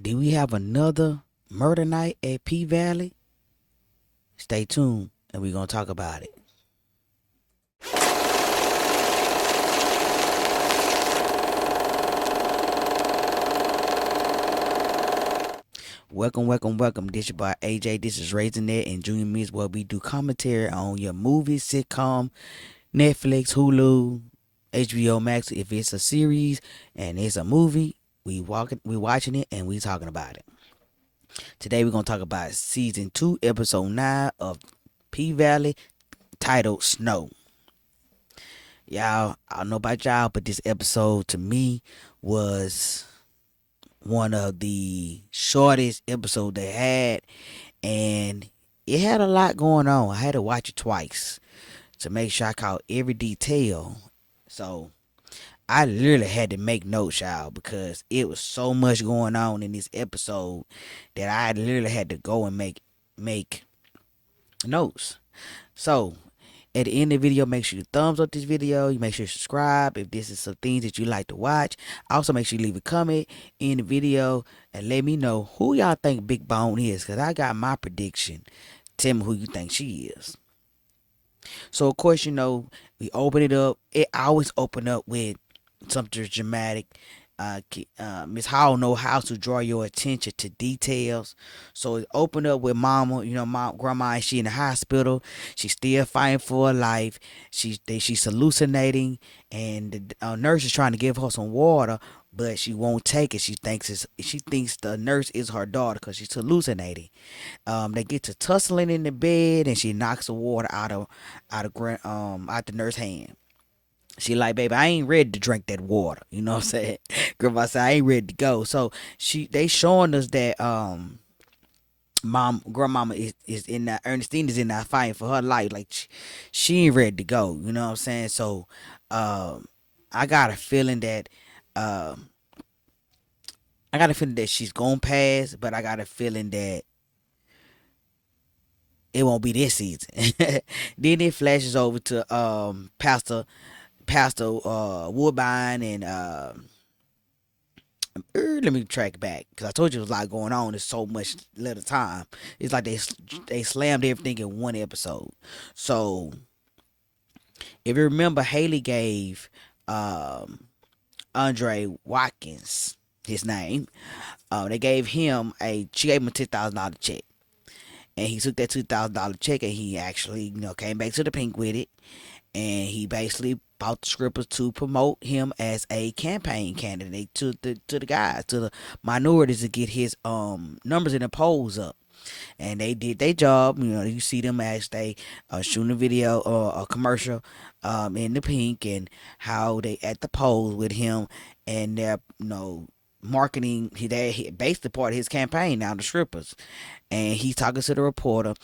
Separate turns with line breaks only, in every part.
Do we have another murder night at PValley? Stay tuned and we're going to talk about it. Welcome. This your boy AJ. This is Raising It and Junior Miss, where we do commentary on your movies, sitcom, Netflix, Hulu, HBO Max. If it's a series and it's a movie, we watching it and we talking about it. Today we're gonna talk about season 2, episode 9 of PValley, titled Snow. Y'all, I don't know about y'all, but this episode to me was one of the shortest episodes they had, and it had a lot going on. I had to watch it twice to make sure I caught every detail. So I literally had to make notes, y'all, because it was so much going on in this episode that I literally had to go and make notes. So at the end of the video, make sure you thumbs up this video. You make sure you subscribe if this is some things that you like to watch. Also, make sure you leave a comment in the video and let me know who y'all think Big Bone is, because I got my prediction. Tell me who you think she is. So, of course, we open it up. It always open up with something dramatic. Miss Howell know how to draw your attention to details. So it opened up with Mama, Grandma, and she in the hospital. She's still fighting for her life. She's hallucinating, and the nurse is trying to give her some water, but she won't take it. She thinks the nurse is her daughter because she's hallucinating. They get to tussling in the bed, and she knocks the water out the nurse's hand. She like, baby, I ain't ready to drink that water. You know what I'm saying? Grandma said, I ain't ready to go. So they showing us that grandmama is in that, Ernestine is in that fighting for her life. Like she ain't ready to go. You know what I'm saying? So I got a feeling that she's gonna pass, but I got a feeling that it won't be this season. Then it flashes over to Pastor Woodbine and let me track back because I told you there was a lot going on. There's so much little time. It's like they slammed everything in one episode. So if you remember, Haley gave Andre Watkins his name. They gave him she gave him a $10,000 check, and he took that $2,000 check and he actually came back to the pink with it, and he basically bought the scrippers to promote him as a campaign candidate to the guys, to the minorities, to get his numbers in the polls up. And they did their job. You see them as they shooting a video or a commercial in the pink, and how they at the polls with him, and they're marketing. He basically part of his campaign now, the strippers, and he's talking to the reporter,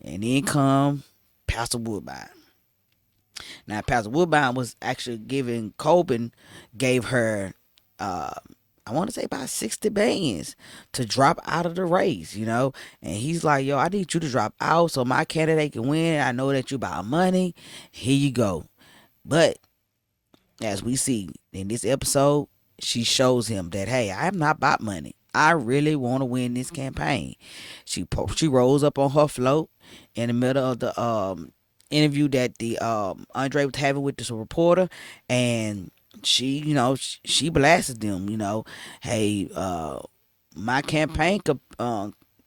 and then come Pastor Woodbine. Now, Pastor Woodbine was actually gave her, I want to say about 60 bands to drop out of the race, and he's like, yo, I need you to drop out so my candidate can win. I know that you about money. Here you go. But as we see in this episode, she shows him that, hey, I am not about money. I really want to win this campaign. She rolls up on her float in the middle of the interview that the Andre was having with this reporter, and she blasted them. Hey, my campaign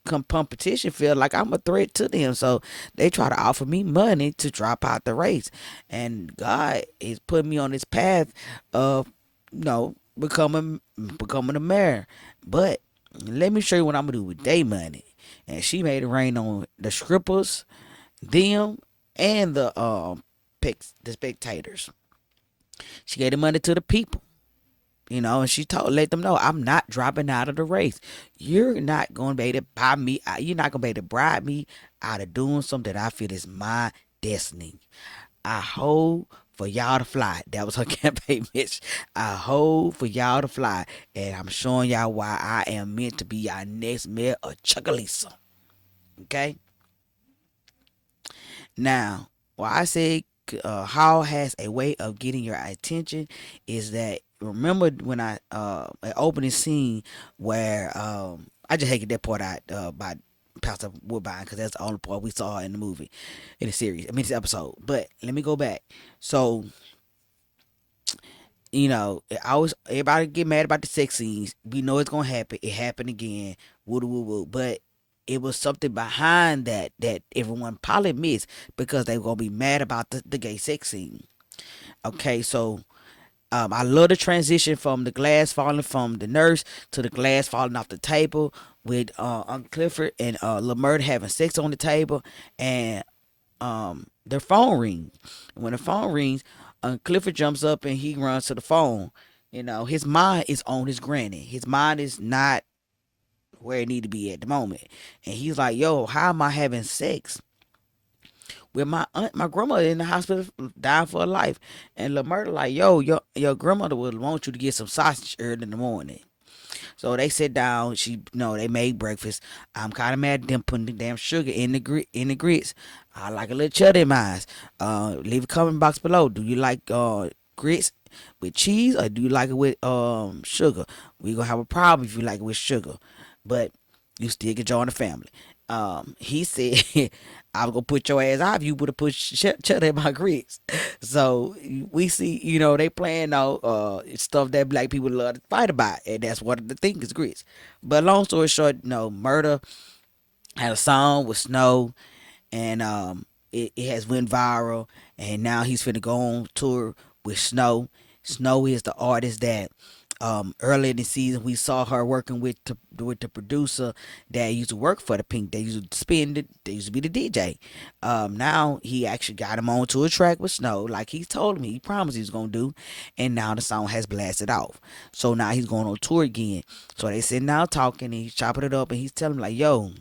competition feel like I'm a threat to them, so they try to offer me money to drop out the race, and God is putting me on this path of becoming a mayor. But let me show you what I'm gonna do with their money. And she made it rain on the strippers, them, and the spectators. She gave the money to the people, and she let them know, I'm not dropping out of the race. You're not gonna be able to buy me. You're not gonna be able to bribe me out of doing something that I feel is my destiny. I hope for y'all to fly. That was her campaign message. I hope for y'all to fly, and I'm showing y'all why I am meant to be our next mayor of Okay. Now, why I say how has a way of getting your attention is that remember when I an opening scene where I just hated that part out by Pastor Woodbine because that's the only part we saw in the movie, in the series. I mean, this episode. But let me go back. So I always everybody get mad about the sex scenes. We know it's gonna happen. It happened again. Woo woo woo. But it was something behind that that everyone probably missed because they were gonna be mad about the gay sex scene. Okay, so I love the transition from the glass falling from the nurse to the glass falling off the table with Uncle Clifford and Lamert having sex on the table, and their phone rings. When the phone rings, Clifford jumps up and he runs to the phone. His mind is on his granny. His mind is not where it need to be at the moment. And he's like, "Yo, how am I having sex with my aunt, my grandmother in the hospital dying for her life?" And Lamert like, "Yo, your grandmother would want you to get some sausage early in the morning." So they sit down. They made breakfast. I'm kind of mad at them putting the damn sugar in the grits. I like a little cheddar in mine. Leave a comment box below. Do you like grits with cheese or do you like it with sugar? We gonna have a problem if you like it with sugar, but you still can join the family. He said, "I was gonna put your ass out if you would have put cheddar in my grits." So we see, they playing out stuff that black people love to fight about, and that's what the thing is grits. But long story short, Murder had a song with Snow, and it has went viral, and now he's finna go on tour with Snow. Snow is the artist that earlier in the season we saw her working with the producer that used to work for the Pink. They used to spin it. They used to be the DJ. Now he actually got him onto a track with Snow, like he told me he promised he was gonna do, and now the song has blasted off. So now he's going on tour again. So they sitting down talking, and he's chopping it up, and he's telling me like, "Yo,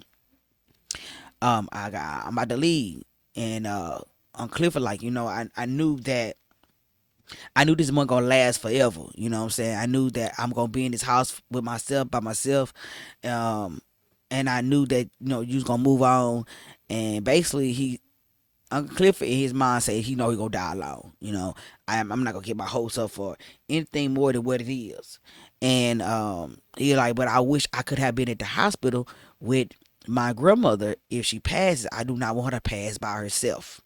I'm about to leave," and on Clifford like, I knew that I knew this wasn't gonna last forever. You know what I'm saying? I knew that I'm gonna be in this house with myself by myself, um, and I knew that you was gonna move on. And basically, Uncle Clifford in his mind said he gonna die alone. I'm not gonna get my hopes up for anything more than what it is. And he like, but I wish I could have been at the hospital with my grandmother if she passes. I do not want her to pass by herself.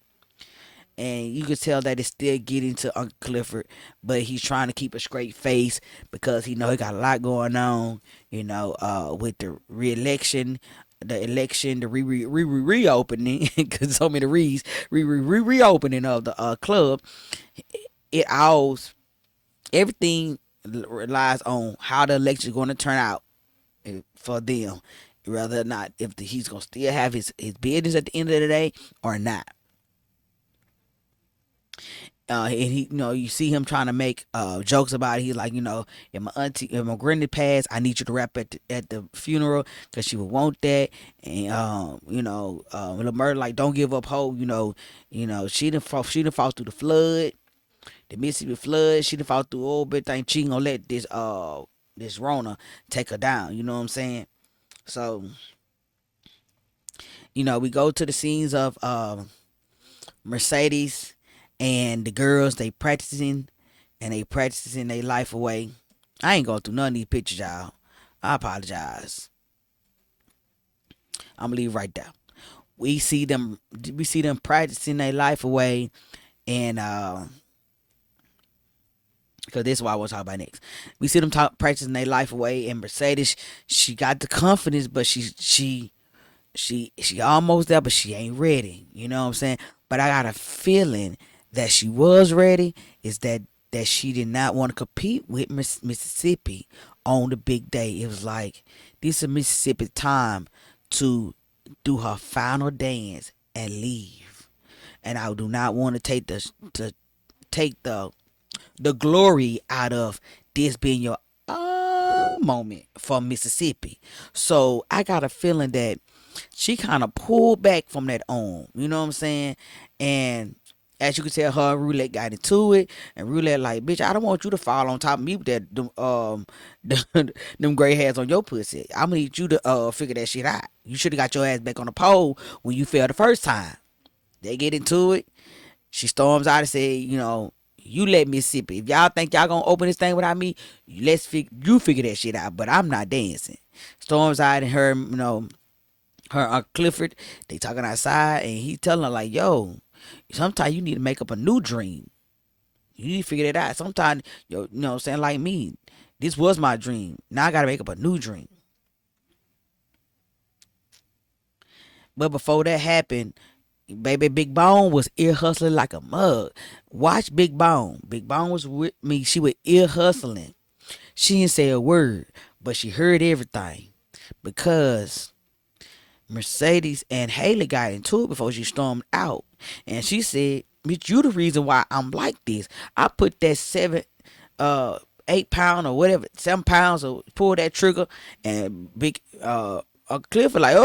And you could tell that it's still getting to Uncle Clifford, but he's trying to keep a straight face because he got a lot going on, with the re-election, the election, the reopening, because so many reopening of the club. It all everything relies on how the election is going to turn out for them, whether or not if he's going to still have his business at the end of the day or not. And he, you see him trying to make jokes about it. He's like, if my granny passed, I need you to rap at the funeral because she would want that. And Lamert like, don't give up hope. She done fought through the flood, the Mississippi flood. She done fought through all bit thing. She ain't gonna let this Rona take her down. You know what I'm saying? So we go to the scenes of Mercedes and the girls. They practicing their life away. I ain't going through none of these pictures, y'all. I apologize. I'm gonna leave right there. We see them practicing their life away, and because this is what I want to talk about next. We see them practicing their life away, and Mercedes, she got the confidence, but she almost there, but she ain't ready. You know what I'm saying? But I got a feeling that she was ready. Is that she did not want to compete with Mississippi on the big day. It was like this is Mississippi time to do her final dance and leave. And I do not want to take the glory out of this being your moment for Mississippi. So I got a feeling that she kind of pulled back from that arm. You know what I'm saying? And as you can tell, her and Roulette got into it, and Roulette like, bitch, I don't want you to fall on top of me with that them gray hairs on your pussy. I'm gonna need you to figure that shit out. You should have got your ass back on the pole when you fell the first time. They get into it. She storms out and said, you let Mississippi. If y'all think y'all gonna open this thing without me, you figure that shit out. But I'm not dancing. Storms out and her, her Clifford, they talking outside, and he telling her like, yo, sometimes you need to make up a new dream. You need to figure that out. Sometimes, what I'm saying, like me, this was my dream. Now I gotta make up a new dream. But before that happened, baby, Big Bone was ear hustling like a mug. Watch Big Bone. Big Bone was with me. She was ear hustling. She didn't say a word, but she heard everything because Mercedes and Haley got into it before she stormed out. And she said, Bitch, you the reason why I'm like this. I put that uh 8 pound or whatever, 7 pounds or pull that trigger and big Clifford like,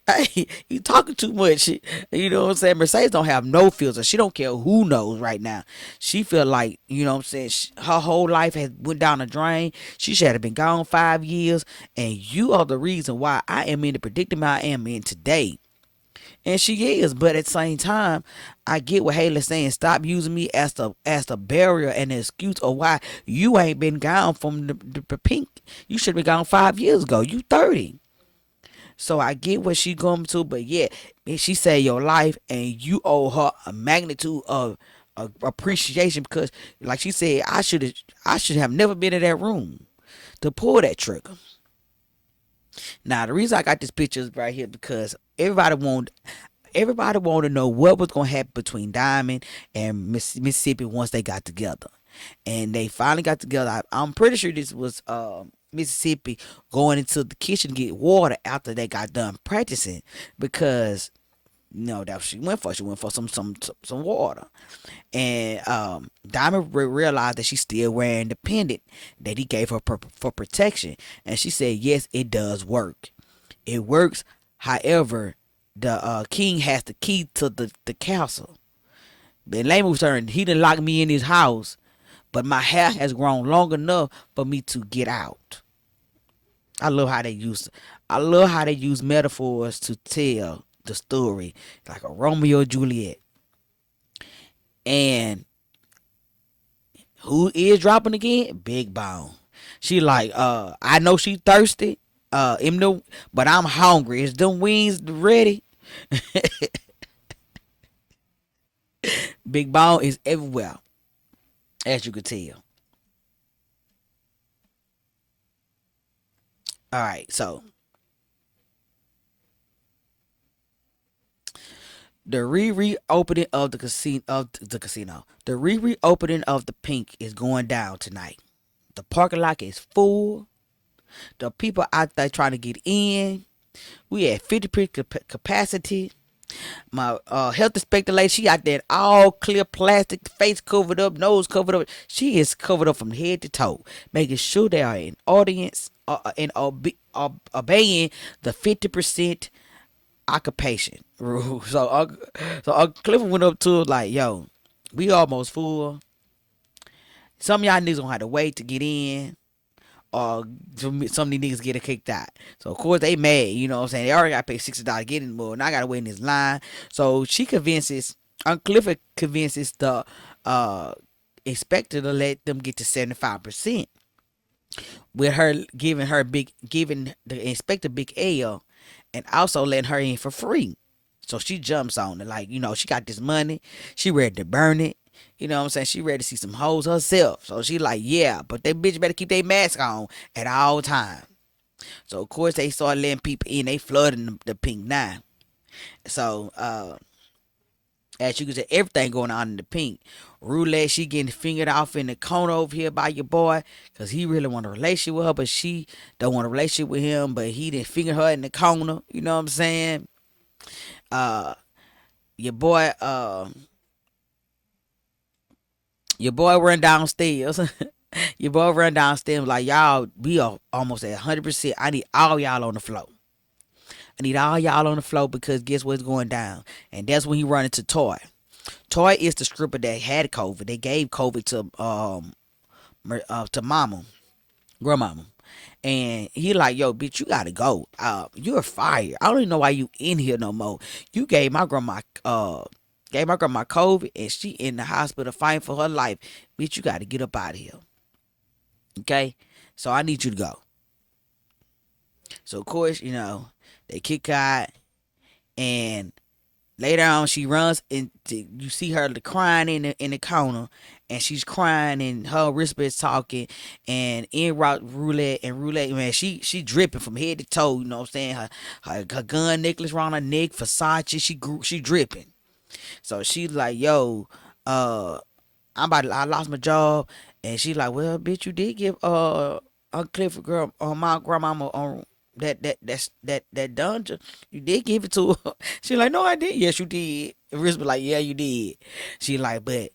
hey, you talking too much. You know what I'm saying? Mercedes don't have no filter. She don't care who knows right now. She feel like, you know what I'm saying, her whole life has went down the drain. She should have been gone 5 years, and you are the reason why I am in the predicament I am in today. And she is, but at the same time, I get what Haley's saying. Stop using me as the barrier and the excuse of why you ain't been gone from the pink. You should have been gone 5 years ago. You 30. So I get what she going to, but yeah, she saved your life, and you owe her a magnitude of appreciation because, like she said, I should have never been in that room to pull that trigger. Now the reason I got this picture is right here because everybody want to know what was gonna happen between Diamond and Mississippi once they got together, and they finally got together. I'm pretty sure this was Mississippi going into the kitchen to get water after they got done practicing because that what she went for. She went for some water, and Diamond realized that she's still wearing the pendant that he gave her for protection, and she said, "Yes, it does work. It works. However, the king has the key to the castle. The Lamu turned. He didn't lock me in his house, but my hair has grown long enough for me to get out." I love how they use metaphors to tell the story, like a Romeo and Juliet. And who is dropping again? Big Bone. She like, I know she thirsty, but I'm hungry. Is them wings ready? Big Bone is everywhere, as you can tell. All right, so the re-reopening of the casino. The re-reopening of the Pink is going down tonight. The parking lot is full. The people out there trying to get in. We at 50% capacity. My health inspector lady, she out there in all clear plastic, face covered up, nose covered up. She is covered up from head to toe, making sure they are in audience and obeying the 50% occupation rule. So Clifford went up to her like, yo, we almost full. Some of y'all niggas gonna have to wait to get in, or some of these niggas get kicked out. So of course they mad, you know what I'm saying? They already got to pay $60 to get in more, and I gotta wait in this line. So she convinces, Clifford convinces the inspector to let them get to 75%, with her giving the inspector big L, and also letting her in for free. So she jumps on it like, she got this money, she ready to burn it. You know what I'm saying? She ready to see some hoes herself. So she like, yeah, but they bitch better keep their mask on at all times. So of course they start letting people in. They flooding the Pink now. So as you can see, everything going on in the Pink. Roulette, she getting fingered off in the corner over here by your boy, cause he really want a relationship with her, but she don't want a relationship with him. But he didn't finger her in the corner. You know what I'm saying? Uh, your boy, your boy run downstairs. Your boy run downstairs like, y'all, we are almost at 100%. I need all y'all on the floor. I need all y'all on the floor because guess what's going down? And that's when he run into Toy. Toy is the stripper that had COVID. They gave COVID to mama, grandmama. And he like, yo, bitch, you gotta go. You're fired. I don't even know why you in here no more. You gave my grandma Gave my grandma COVID, and she in the hospital fighting for her life. Bitch, you got to get up out of here. Okay? So I need you to go. So, of course, they kick her out, and later on, she runs into, you see her crying in the corner, and she's crying, and her whisper is talking, and in roulette, man, she dripping from head to toe. You know what I'm saying? Her gun necklace around her neck, Versace, she dripping. So she's like, yo, uh, I lost my job, and she like, well, bitch, you did give Uncle Clifford girl my grandmama on that dungeon. You did give it to her. She like, no, I did. Yes, you did. And Riz be like, yeah, you did. She like, but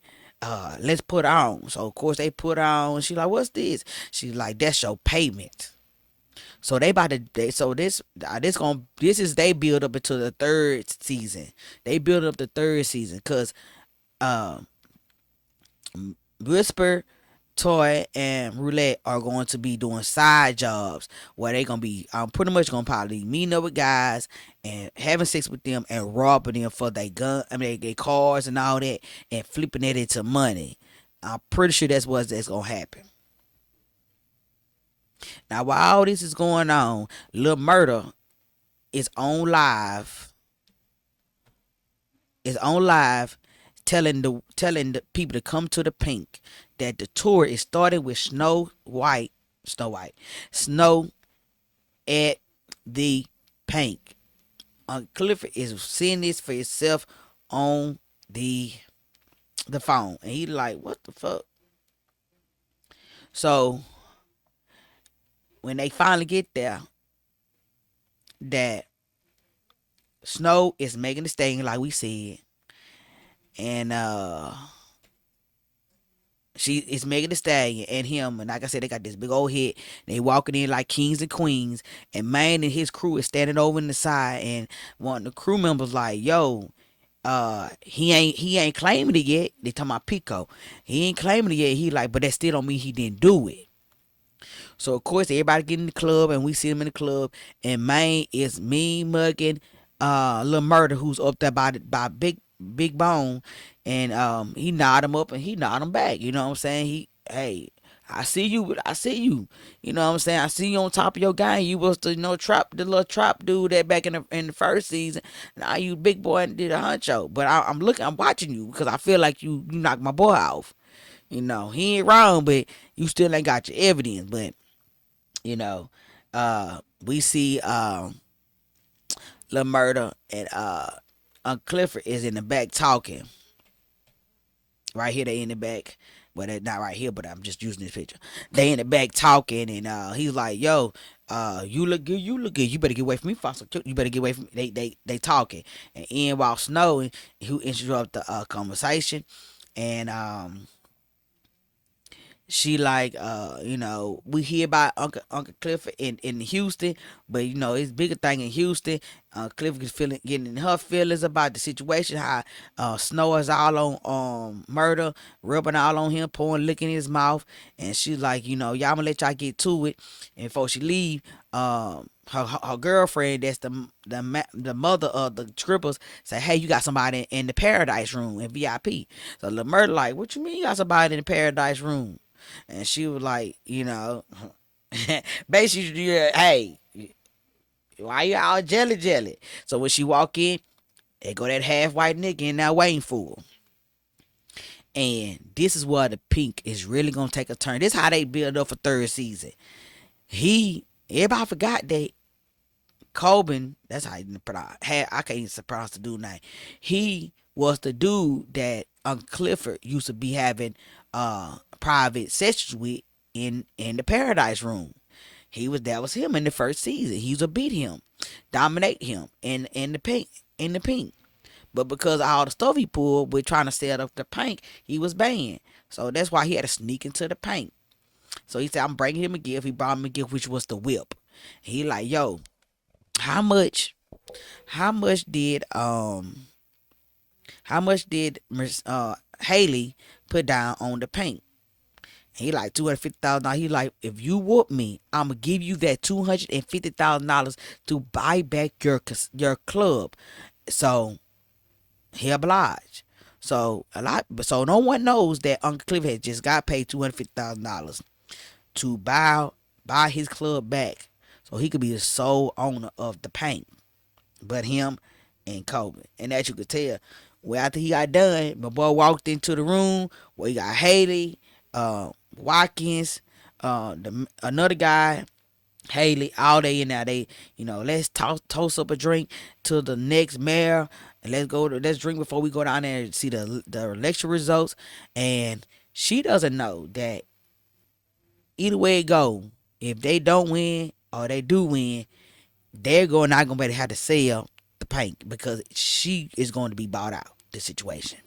let's put on. So of course they put on. She like, what's this? She like, that's your payment. So they about to so this is they build up into the third season. They build up the third season because um Whisper, Toy, and Roulette are going to be doing side jobs where they gonna be pretty much gonna probably meeting up with guys and having sex with them and robbing them for their gun, I mean their cars and all that, and flipping it into money. I'm pretty sure that's gonna happen. Now while all this is going on, Lil Murder is on live telling the people to come to the pink, that the tour is starting with Snow at the pink. Clifford is seeing this for himself on the phone, and he like, what the fuck? So when they finally get there, that Snow is making the stain like we said, and she is Megan Thee Stallion and him, and like I said, they got this big old hit. They walking in like kings and queens, and man and his crew is standing over in the side, and one of the crew members like, yo, he ain't claiming it yet. They talking about Pico. He ain't claiming it yet. He like, but that still don't mean he didn't do it. So of course everybody get in the club, and we see him in the club, and man is me mugging Lil Murder, who's up there by Big Bone, and he nod him up and he nod him back. You know what I'm saying? Hey, I see you, but I see you. You know what I'm saying? I see you on top of your game. You was the the little trap dude that back in the first season. Now you big boy and did a huncho. But I'm watching you because I feel like you knocked my boy off. He ain't wrong, but you still ain't got your evidence. But you know, we see Lil Murder and Uncle Clifford is in the back talking. Right here, they in the back. Well, they're not right here, but I'm just using this picture. They in the back talking, and he's like, "Yo, you look good. You look good. You better get away from me, Fossil. You better get away from me." They talking, and in while snowing, who interrupt the conversation, and she like we hear about Uncle Clifford in Houston, but it's bigger thing in Houston. Clifford is getting in her feelings about the situation, how Snow is all on Murder, rubbing all on him, pouring lick in his mouth, and she's like, y'all gonna let y'all get to it. And before she leave, her girlfriend, that's the mother of the strippers, say, hey, you got somebody in the paradise room in VIP. So the Murder like, what you mean you got somebody in the paradise room? And she was like, basically, yeah, hey, why you all jelly? So when she walk in, they go that half white nigga in there waiting for her. And this is where the pink is really gonna take a turn. This is how they build up for third season. Everybody forgot that Coben, that's how you pronounce. I can't even pronounce the dude name. He was the dude that Uncle Clifford used to be having private sessions with in the Paradise Room. That was him in the first season. He used to beat him, dominate him in the pink. But because of all the stuff he pulled with trying to set up the pink, he was banned. So that's why he had to sneak into the pink. So he said, I'm bringing him a gift. He brought him a gift, which was the whip. He like, yo, how much did Haley put down on the paint? He like $250,000. He like, if you whoop me, I'ma give you that $250,000 to buy back your club. So he obliged. So no one knows that Uncle Cliff had just got paid $250,000 to buy his club back, so he could be the sole owner of the paint. But him and Kobe, and as you could tell, well after he got done, my boy walked into the room where he got Haley, Watkins, another guy, Haley, all day in there. They, let's toast up a drink to the next mayor, and let's drink before we go down there and see the election results. And she doesn't know that either way it go, if they don't win or they do win, they're going not gonna be able to have to sell the paint because she is going to be bought out. The situation.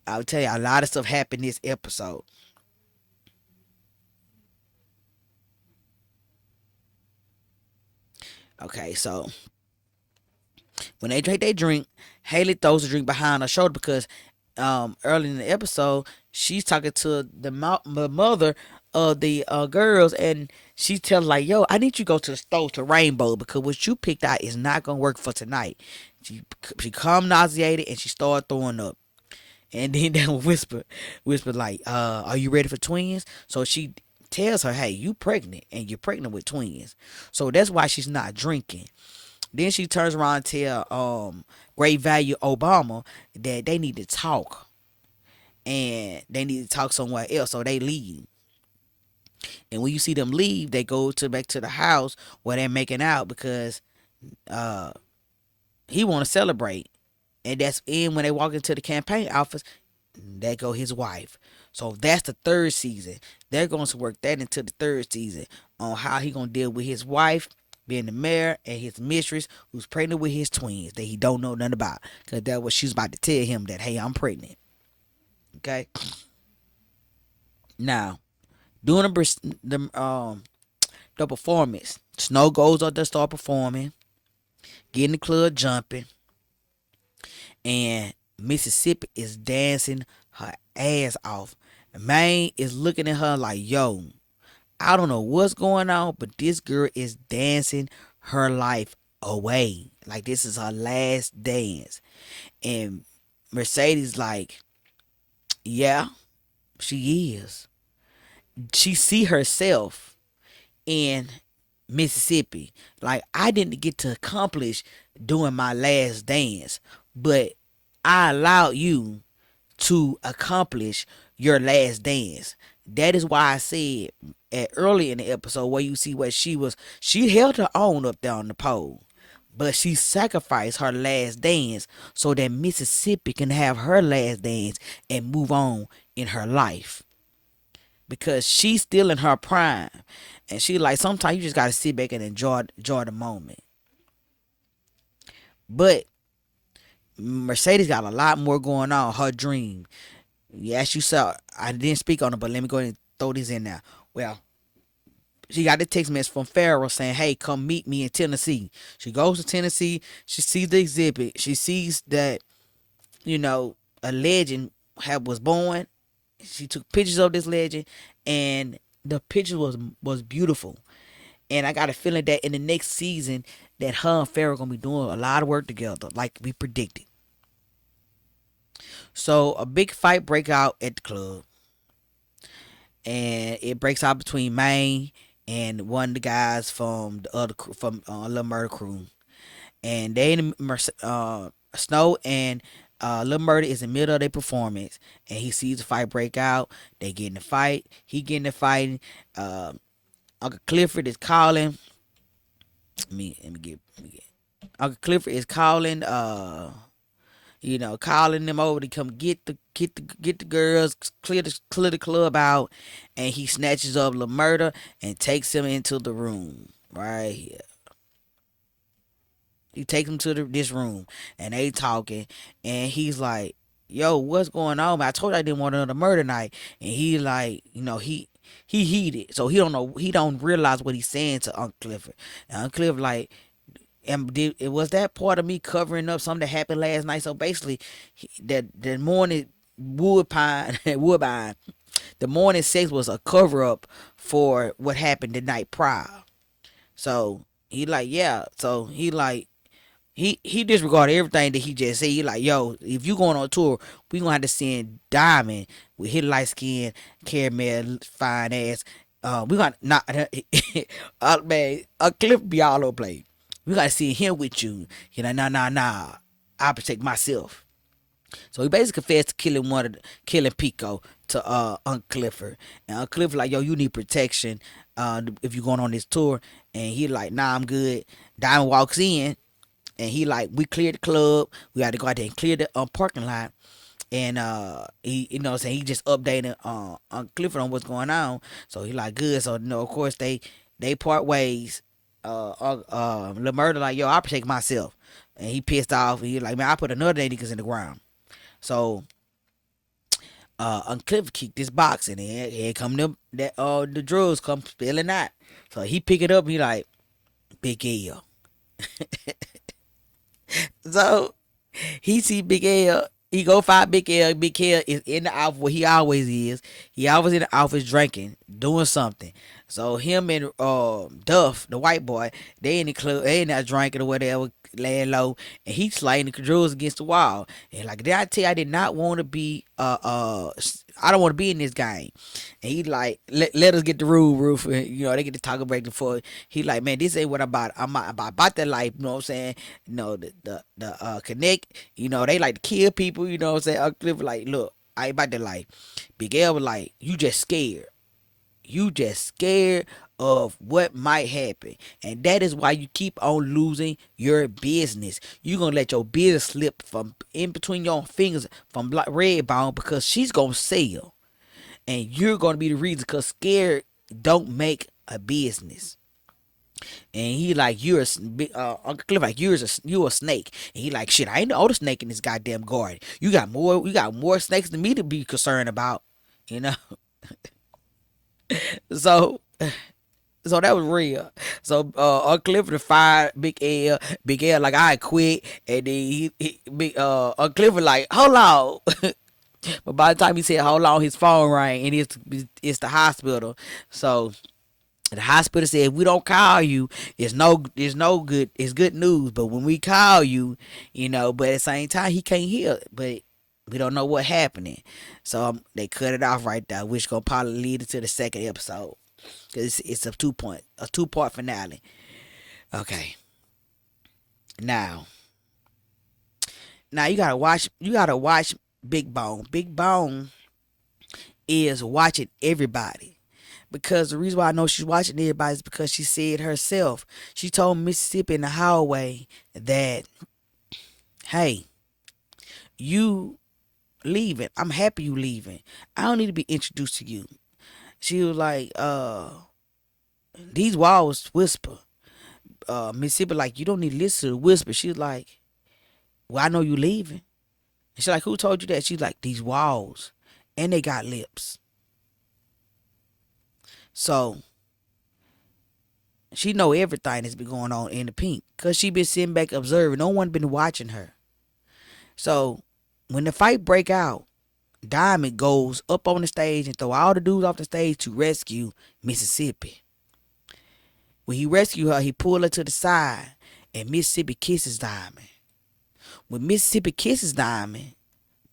I'll tell you a lot of stuff happened this episode. Okay, so when they drink, Haley throws the drink behind her shoulder because early in the episode she's talking to the mother of the girls, and she tells like, "Yo, I need you to go to the store to Rainbow because what you picked out is not gonna work for tonight." She come nauseated and she started throwing up. And then they whisper like, "Are you ready for twins?" So she tells her, "Hey, you pregnant, and you're pregnant with twins." So that's why she's not drinking. Then she turns around and tell Great Value Obama that they need to talk, and they need to talk somewhere else. So they leave. And when you see them leave, they go to back to the house where they're making out because uh, he want to celebrate. And that's in when they walk into the campaign office. There go his wife. So that's the third season. They're going to work that into the third season on how he gonna deal with his wife being the mayor and his mistress who's pregnant with his twins that he don't know nothing about. Cause that's what she's about to tell him that, hey, I'm pregnant. Okay. Now during the performance, Snow goes up to start performing, getting the club jumping, and Mississippi is dancing her ass off. Maine is looking at her like, yo, I don't know what's going on, but this girl is dancing her life away. Like this is her last dance. And Mercedes like, yeah, she is. She see herself in Mississippi. Like I didn't get to accomplish doing my last dance, but I allowed you to accomplish your last dance. That is why I said early in the episode where you see what she held her own up there on the pole, but she sacrificed her last dance so that Mississippi can have her last dance and move on in her life because she's still in her prime, and she like sometimes you just gotta sit back and enjoy the moment. But Mercedes got a lot more going on. Her dream. Yes, you saw. I didn't speak on it, but let me go ahead and throw this in there. Well, she got the text message from Farrell saying, "Hey, come meet me in Tennessee." She goes to Tennessee. She sees the exhibit. She sees that a legend was born. She took pictures of this legend, and the picture was beautiful. And I got a feeling that in the next season, that her and Farrell gonna be doing a lot of work together, like we predicted. So a big fight break out at the club, and it breaks out between Maine and one of the guys from the other from Little Murder Crew, and they in Snow and Lil Murder is in the middle of their performance, and he sees the fight break out. They get in the fight. He get in the fighting. Uncle Clifford is calling. Let me get. Uncle Clifford is calling. Calling them over to come get the girls, clear the club out, and he snatches up Lil Murder and takes him into the room right here. He takes him to this room, and they talking, and he's like, "Yo, what's going on, man? I told you I didn't want another murder night." And he like, he heated, so he don't know, he don't realize what he's saying to Uncle Clifford. And Uncle Clifford like, it was that part of me covering up something that happened last night. So basically, that morning Woodbine, the morning sex was a cover up for what happened the night prior. So he like, yeah. So he like, he disregarded everything that he just said. He like, yo, if you going on tour, we gonna have to send Diamond with his light skin, caramel, fine ass. We gonna not man, a clip be all over the place. We gotta see him with you. You know, nah. I protect myself. So he basically confessed to killing Pico to Uncle Clifford. And Uncle Clifford like, yo, you need protection if you're going on this tour. And he like, nah, I'm good. Diamond walks in and he like, we cleared the club. We had to go out there and clear the parking lot. And he, you know what I'm saying, he just updated on Clifford on what's going on. So he like, good. So of course they part ways. Lamurda like, yo, I protect myself. And he pissed off. He like, man, I put another niggas in the ground. So Uncle Clifford kicked this box and then here come them that the drugs come spilling out. So he pick it up and he like, Big L. So he see Big L. He go find Big L. Big L is in the office where he always is. He always in the office drinking, doing something. So him and Duff, the white boy, they in the club, they in there drinking or whatever, laying low, and he sliding the controls against the wall. And like, did I tell you I did not want to be I don't want to be in this game. And he like, let us get the roof. And, you know, they get to talk back and forth. He like, man, this ain't what I'm about. I'm about that life. You know what I'm saying? You know, the connect. You know, they like to kill people. You know what I'm saying? Uncle Cliff like, look, I ain't about that life. Big L was like, you just scared. You just scared of what might happen. And that is why you keep on losing your business. You're going to let your business slip from in between your fingers from Redbone because she's going to sell. And you're going to be the reason because scared don't make a business. And he like, you're Uncle Cliff like, you a snake. And he like, shit, I ain't the oldest snake in this goddamn garden. You got more snakes than me to be concerned about. You know? So so that was real. So Uncle Clifford fired Big L. Big L like, I quit. And then Uncle Clifford like, hold on. But by the time he said hold on, his phone rang and it's the hospital. So the hospital said, if we don't call you, it's no good. It's good news. But when we call you, you know, but at the same time he can't hear. But we don't know what happening. So they cut it off right there, which gonna probably lead into the second episode. Cause it's a two-part finale. Okay. Now you gotta watch Big Bone. Big Bone is watching everybody. Because the reason why I know she's watching everybody is because she said herself. She told Mississippi in the hallway that, hey, you leaving. I'm happy you leaving. I don't need to be introduced to you. She was like, these walls whisper. Mississippi like, you don't need to listen to the whisper. She was like, well, I know you leaving. And she's like, who told you that? She's like, these walls. And they got lips. So she know everything that's been going on in the pink. Cause she been sitting back observing. No one been watching her. So when the fight break out, Diamond goes up on the stage and throw all the dudes off the stage to rescue Mississippi. When he rescue her, he pull her to the side and Mississippi kisses Diamond. When Mississippi kisses Diamond,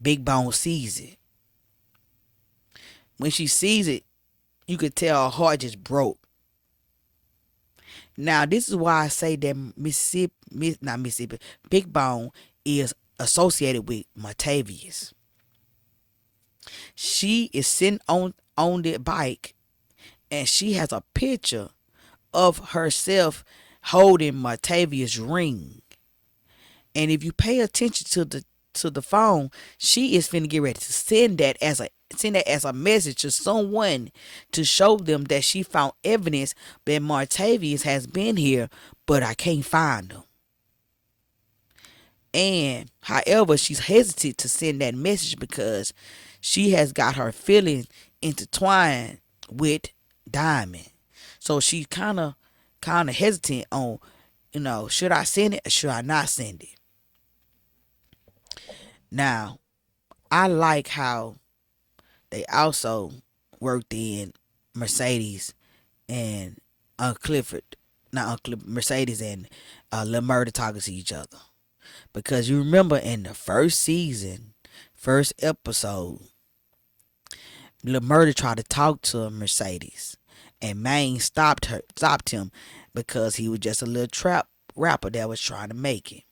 Big Bone sees it. When she sees it, you could tell her heart just broke. Now, this is why I say that Big Bone is associated with Martavius. She is sitting on the bike and she has a picture of herself holding Martavius' ring. And if you pay attention to the phone, she is finna get ready to send that as a message to someone to show them that she found evidence that Martavius has been here, but I can't find him. And however, she's hesitant to send that message because she has got her feelings intertwined with Diamond. So she's kind of hesitant on, should I send it or should I not send it? Now, I like how they also worked in Mercedes and Uncle Clifford, not Uncle Clifford, Mercedes and Lamurda talking to each other. Because you remember in the first season, first episode, Lil Murder tried to talk to Mercedes, and Maine stopped him because he was just a little trap rapper that was trying to make it.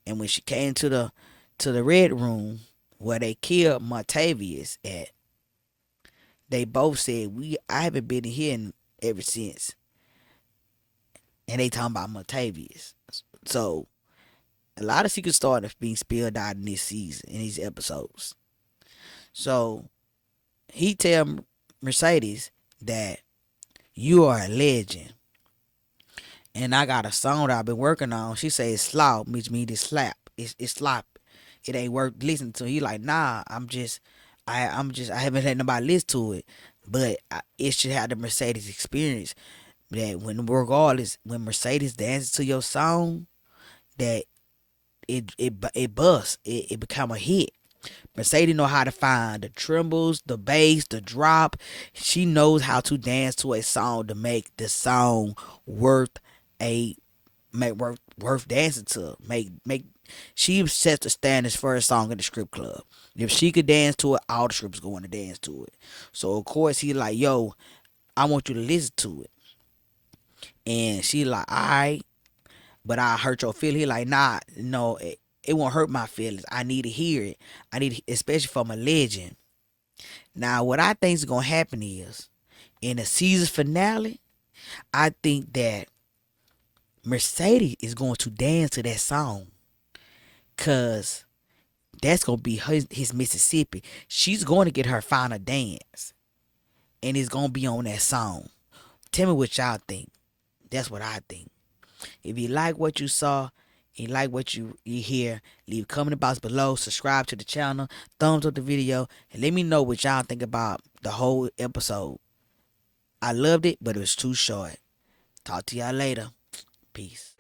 And when she came to the red room where they killed Montavious at, they both said I haven't been here ever since. And they talking about Montavious. So a lot of secrets started being spilled out in this season, in these episodes. So he tell Mercedes that you are a legend. And I got a song that I've been working on. She says slop, which means it's slap. It's slop. It ain't worth listening to. He like, nah, I haven't had nobody listen to it. But it should have the Mercedes experience. That regardless, when Mercedes dances to your song, that it busts. It become a hit. Mercedes know how to find the trembles, the bass, the drop. She knows how to dance to a song to make the song worth a worth dancing to. Make she sets the standards for a song in the strip club. If she could dance to it, all the strippers going to dance to it. So of course he like, yo, I want you to listen to it. And she like, alright, but I hurt your feelings. He like, nah, no, it won't hurt my feelings. I need to hear it. I need, especially from a legend. Now, what I think is gonna happen is, in the season finale, I think that Mercedes is going to dance to that song, cause that's gonna be his Mississippi. She's going to get her final dance, and it's gonna be on that song. Tell me what y'all think. That's what I think. If you like what you saw, you like what you hear, leave a comment box below, subscribe to the channel, thumbs up the video, and let me know what y'all think about the whole episode. I loved it, but it was too short. Talk to y'all later. Peace.